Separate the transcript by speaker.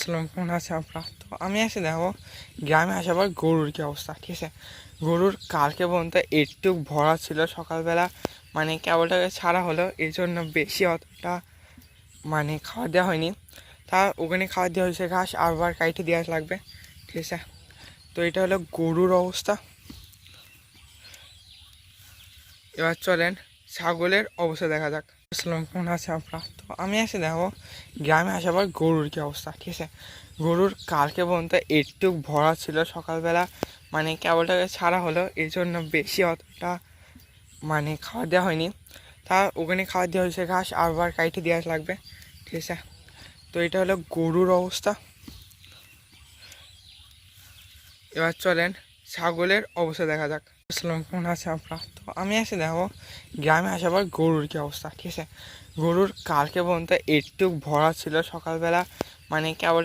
Speaker 1: আসসালাম, কেমন আছে আপনারা? তো আমি এসে দেখো গ্রামে আসার পর গরুর কী অবস্থা, ঠিক আছে। গরুর কালকে পর্যন্ত একটু ভরা ছিল, সকালবেলা মানে কেবলটাকে ছাড়া হলো, এই জন্য বেশি অতটা মানে খাবার দেওয়া হয়নি। তা ওখানে খাবার দেওয়া হয়েছে ঘাস, আবার কাইটে দেওয়া লাগবে, ঠিক আছে। তো এটা হলো গরুর অবস্থা। এবার চলেন ছাগলের অবস্থা দেখা যাক। আসসালাম, কেমন আছে আপনারা? তো আমি এসে দেখো গ্রামে আসার পর গরুর কী অবস্থা, ঠিক আছে। গরুর কালকে পর্যন্ত একটু ভরা ছিল, সকালবেলা মানে কেবলটাকে ছাড়া হলো, এই জন্য বেশি অতটা মানে খাবার দেওয়া হয়নি। তা ওখানে খাবার দেওয়া হয়েছে ঘাস, আবার কাইটে দেওয়া লাগবে, ঠিক আছে। তো এটা হলো গরুর অবস্থা। এবার চলেন ছাগলের অবস্থা দেখা যাক। আসসালাম, কেমন আছে আপনারা? তো আমি এসে দেখো গ্রামে আসার পর গরুর কী অবস্থা, ঠিক আছে। গরুর কালকে পর্যন্ত একটু ভরা ছিল, সকালবেলা মানে কেবল